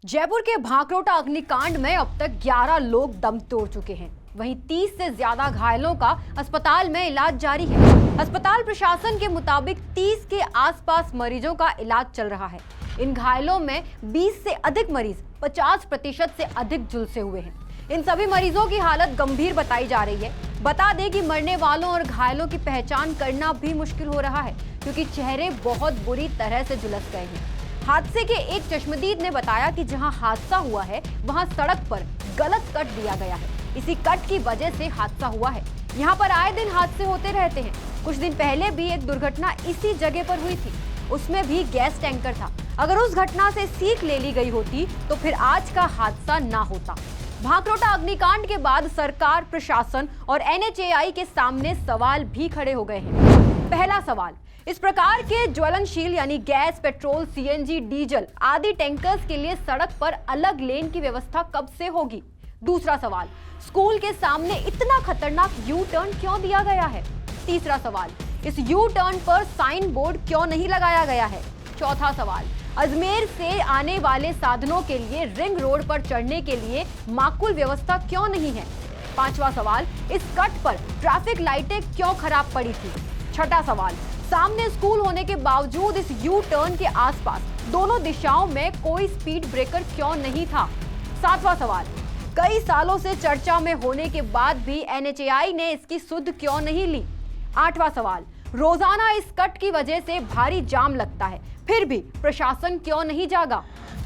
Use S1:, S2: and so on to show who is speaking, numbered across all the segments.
S1: जयपुर के भांकरोटा अग्निकांड में अब तक 11 लोग दम तोड़ चुके हैं। वहीं 30 से ज्यादा घायलों का अस्पताल में इलाज जारी है। अस्पताल प्रशासन के मुताबिक 30 के आसपास मरीजों का इलाज चल रहा है। इन घायलों में 20 से अधिक मरीज 50% से अधिक झुलसे हुए हैं। इन सभी मरीजों की हालत गंभीर बताई जा रही है। बता दें कि मरने वालों और घायलों की पहचान करना भी मुश्किल हो रहा है, क्योंकि चेहरे बहुत बुरी तरह से झुलस गए हैं। हादसे के एक चश्मदीद ने बताया कि जहां हादसा हुआ है वहां सड़क पर गलत कट दिया गया है। इसी कट की वजह से हादसा हुआ है। यहां पर आए दिन हादसे होते रहते हैं। कुछ दिन पहले भी एक दुर्घटना इसी जगह पर हुई थी। उसमें भी गैस टैंकर था। अगर उस घटना से सीख ले ली गई होती तो फिर आज का हादसा ना होता। भांकरोटा अग्निकांड के बाद सरकार, प्रशासन और NHAI के सामने सवाल भी खड़े हो गए हैं। पहला सवाल, इस प्रकार के ज्वलनशील यानी गैस, पेट्रोल, CNG, डीजल आदि टैंकर्स के लिए सड़क पर अलग लेन की व्यवस्था कब से होगी? दूसरा सवाल, स्कूल के सामने इतना खतरनाक यू टर्न क्यों दिया गया है? तीसरा सवाल, इस यू टर्न पर साइन बोर्ड क्यों नहीं लगाया गया है? चौथा सवाल, अजमेर से आने वाले साधनों के लिए रिंग रोड पर चढ़ने के लिए माकूल व्यवस्था क्यों नहीं है? पांचवा सवाल, इस कट पर ट्रैफिक लाइटें क्यों खराब पड़ी थी? छठा सवाल, सामने स्कूल होने के बावजूद इस यू टर्न के आसपास दोनों दिशाओं में कोई स्पीड ब्रेकर क्यों नहीं था? सातवां सवाल, कई सालों से चर्चा में होने के बाद भी NHAI ने इसकी सुध क्यों नहीं ली? आठवां सवाल, रोजाना इस कट की वजह से भारी जाम लगता है, फिर भी प्रशासन क्यों नहीं जागा?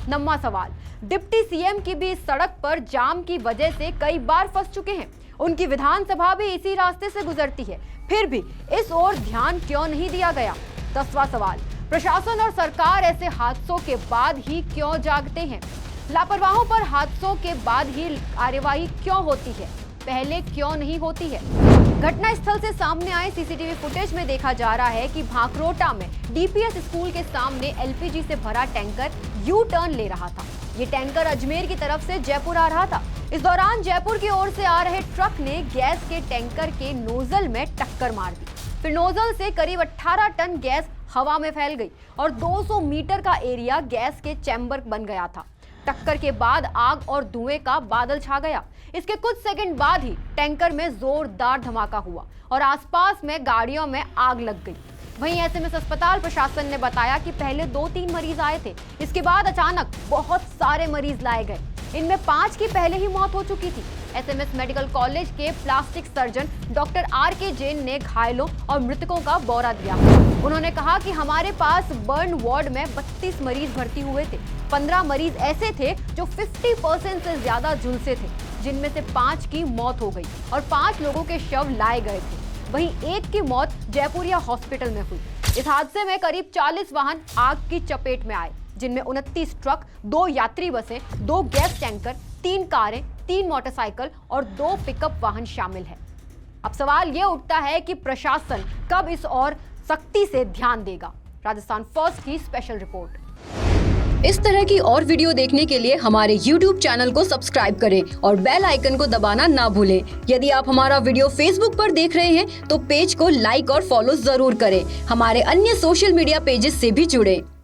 S1: नौवां सवाल, डिप्टी CM की भी इस सड़क पर जाम की वजह से कई बार फंस चुके हैं। उनकी विधानसभा भी इसी रास्ते से गुजरती है, फिर भी इस ओर ध्यान क्यों नहीं दिया गया? 10वां सवाल, प्रशासन और सरकार ऐसे हादसों के बाद ही क्यों जागते हैं? लापरवाहों पर हादसों के बाद ही कार्यवाही क्यों होती है, पहले क्यों नहीं होती है? घटना स्थल से सामने आए CCTV फुटेज में देखा जा रहा है कि भांकरोटा में DPS स्कूल के सामने LPG से भरा टैंकर यू टर्न ले रहा था। ये टैंकर अजमेर की तरफ से जयपुर आ रहा था। इस दौरान जयपुर की ओर से आ रहे ट्रक ने गैस के टैंकर के नोजल में टक्कर मार दी। फिर नोजल से करीब 18 टन गैस हवा में फैल गई और 200 मीटर का एरिया गैस के चैम्बर बन गया था। टक्कर के बाद आग और धुएं का बादल छा गया। इसके कुछ सेकंड बाद ही टैंकर में जोरदार धमाका हुआ और आसपास में गाड़ियों में आग लग गई। वहीं SMS अस्पताल प्रशासन ने बताया कि पहले 2-3 मरीज आए थे। इसके बाद अचानक बहुत सारे मरीज लाए गए। इनमें 5 की पहले ही मौत हो चुकी थी। SMS मेडिकल कॉलेज के plastic surgeon doctor RK Jain ने घायलों और मृतकों का ब्यौरा दिया। उन्होंने कहा कि हमारे पास बर्न वार्ड में 32 मरीज भर्ती हुए थे। 15 मरीज ऐसे थे जो 50% से ज्यादा झुलसे थे, जिनमें से 5 की मौत हो गई और 5 लोगों के शव लाए गए थे। वहीं एक की मौत जयपुरिया हॉस्पिटल में हुई। इस हादसे में करीब 40 वाहन आग की चपेट में आए, जिनमें 29 ट्रक, 2 यात्री बसें, 2 गैस टैंकर, 3 कारें, 3 मोटरसाइकिल और 2 पिकअप वाहन शामिल हैं। अब सवाल ये उठता है कि प्रशासन कब इस और सख्ती से ध्यान देगा? राजस्थान फर्स्ट की स्पेशल रिपोर्ट।
S2: इस तरह की और वीडियो देखने के लिए हमारे YouTube चैनल को सब्सक्राइब करें और बेल आइकन को दबाना ना भूलें। यदि आप हमारा वीडियो Facebook पर देख रहे हैं तो पेज को लाइक और फॉलो जरूर करें। हमारे अन्य सोशल मीडिया पेजेस से भी जुड़ें।